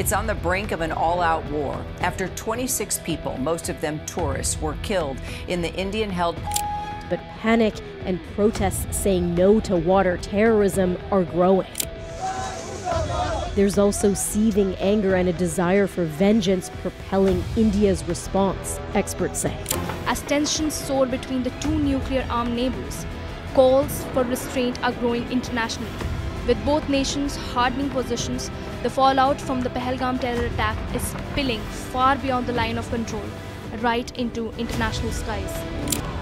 It's on the brink of an all-out war after 26 people, most of them tourists, were killed in the Indian-held. But panic and protests saying no to water terrorism are growing. There's also seething anger and a desire for vengeance propelling India's response, experts say. As tensions soar between the two nuclear-armed neighbors, calls for restraint are growing internationally. With both nations hardening positions, the fallout from the Pahalgam terror attack is spilling far beyond the line of control, right into international skies.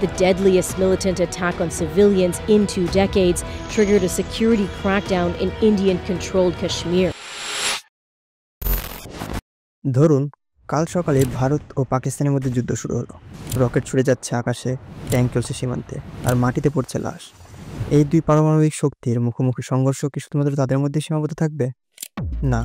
The deadliest militant attack on civilians in 2 decades triggered a security crackdown in Indian-controlled Kashmir. ধরুন কাল সকালে ভারত ও পাকিস্তানের মধ্যে যুদ্ধ শুরু হলো। Rocket ছুড়ে যাচ্ছে আকাশে, ট্যাঙ্ক চলছে সীমান্তে, আর মাটিতে পড়ছে লাশ। এই দুই পারমাণবিক শক্তির মুখোমুখি সংঘর্ষ কি শুধুমাত্র তাদের মধ্যে সীমাবদ্ধ থাকবে? না,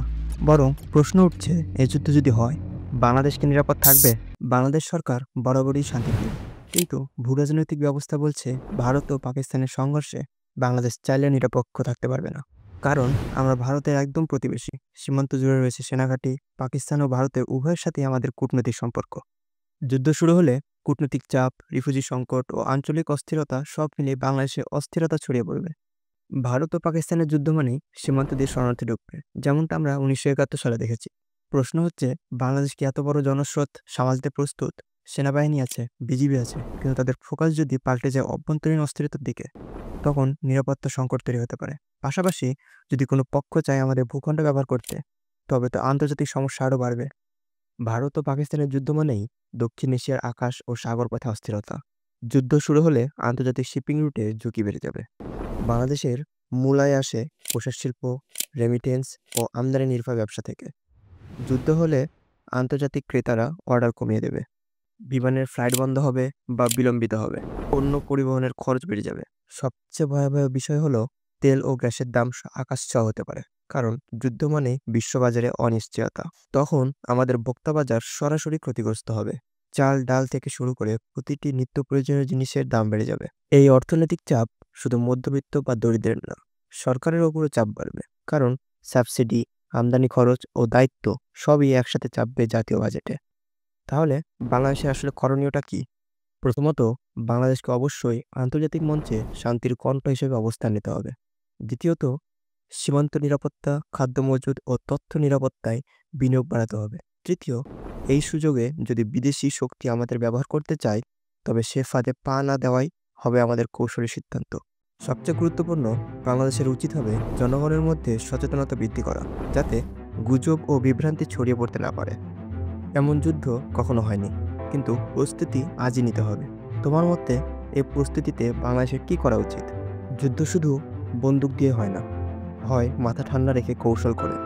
বরং প্রশ্ন উঠছে, এই যুদ্ধ যদি হয়, বাংলাদেশ কি নিরাপদ থাকবে? বাংলাদেশ সরকার বরাবরই শান্তিপ্রিয়, কিন্তু ভূরাজনৈতিক ব্যবস্থা বলছে ভারত ও পাকিস্তানের সংঘর্ষে বাংলাদেশ চাইলে নিরপেক্ষ থাকতে পারবে না। কারণ আমরা ভারতের একদম প্রতিবেশী, সীমান্ত জুড়ে রয়েছে সেনাঘাঁটি, পাকিস্তান ও ভারতের উভয়ের সাথেই আমাদের কূটনৈতিক সম্পর্ক। যুদ্ধ শুরু হলে কূটনৈতিক চাপ, রিফিউজি সংকট ও আঞ্চলিক অস্থিরতা সব মিলিয়ে বাংলাদেশে অস্থিরতা ছড়িয়ে পড়বে। ভারত ও পাকিস্তানের যুদ্ধ মানেই সীমান্ত দিয়ে শরণার্থী ঢুকবে, যেমনটা আমরা 1971 সালে দেখেছি। প্রশ্ন হচ্ছে, বাংলাদেশ কি এত বড় জনস্রোত সামাল দিতে প্রস্তুত? সেনাবাহিনী আছে, বিজিবি আছে, কিন্তু তাদের ফোকাস যদি পাল্টে যায় অভ্যন্তরীণ অস্থিরতার দিকে, তখন নিরাপত্তা সংকট তৈরি হতে পারে। পাশাপাশি যদি কোনো পক্ষ চায় আমাদের ভূখণ্ড ব্যবহার করতে, তবে তো আন্তর্জাতিক সমস্যা আরও বাড়বে। ভারত ও পাকিস্তানের যুদ্ধ মানেই দক্ষিণ এশিয়ার আকাশ ও সাগর পথে অস্থিরতা। যুদ্ধ শুরু হলে আন্তর্জাতিক শিপিং রুটে ঝুঁকি বেড়ে যাবে। বাংলাদেশের মূল আয় আসে পোশাক শিল্প, রেমিটেন্স ও আমদানি নির্ভর ব্যবসা থেকে। যুদ্ধ হলে আন্তর্জাতিক ক্রেতারা অর্ডার কমিয়ে দেবে, বিমানের ফ্লাইট বন্ধ হবে বা বিলম্বিত হবে, পণ্য পরিবহনের খরচ বেড়ে যাবে। সবচেয়ে ভয়াবহ বিষয় হলো তেল ও গ্যাসের দাম আকাশ ছোঁয়া হতে পারে, কারণ যুদ্ধ মানে বিশ্ববাজারে অনিশ্চয়তা। তখন আমাদের ভোক্তা বাজার সরাসরি ক্ষতিগ্রস্ত হবে। চাল, ডাল থেকে শুরু করে প্রতিটি নিত্য প্রয়োজনীয় জিনিসের দাম বেড়ে যাবে। এই অর্থনৈতিক চাপ শুধু মধ্যবিত্ত বা দরিদ্রের না, সরকারের ওপরও চাপ বাড়বে, কারণ সাবসিডি, আমদানি খরচ ও দায়িত্ব সবই একসাথে চাপবে জাতীয় বাজেটে। তাহলে বাংলাদেশে আসলে করণীয়টা কি? প্রথমত, বাংলাদেশকে অবশ্যই আন্তর্জাতিক মঞ্চে শান্তির কণ্ঠ হিসেবে অবস্থান নিতে হবে। দ্বিতীয়ত, সীমান্ত নিরাপত্তা, খাদ্য মজুদ ও তথ্য নিরাপত্তায় বিনিয়োগ বাড়াতে হবে। তৃতীয়, এই সুযোগে যদি বিদেশি শক্তি আমাদের ব্যবহার করতে চায়, তবে সে ফাঁদে পা না দেওয়াই হবে আমাদের কৌশলী সিদ্ধান্ত। সবচেয়ে গুরুত্বপূর্ণ, বাংলাদেশের উচিত হবে জনগণের মধ্যে সচেতনতা বৃদ্ধি করা, যাতে গুজব ও বিভ্রান্তি ছড়িয়ে পড়তে না পারে। এমন যুদ্ধ কখনো হয়নি, কিন্তু প্রস্তুতি আজই নিতে হবে। তোমার মতে এই প্রস্তুতিতে বাংলাদেশের কী করা উচিত? যুদ্ধ শুধু বন্দুক দিয়ে হয় না, হয় মাথা ঠান্ডা রেখে কৌশল করে।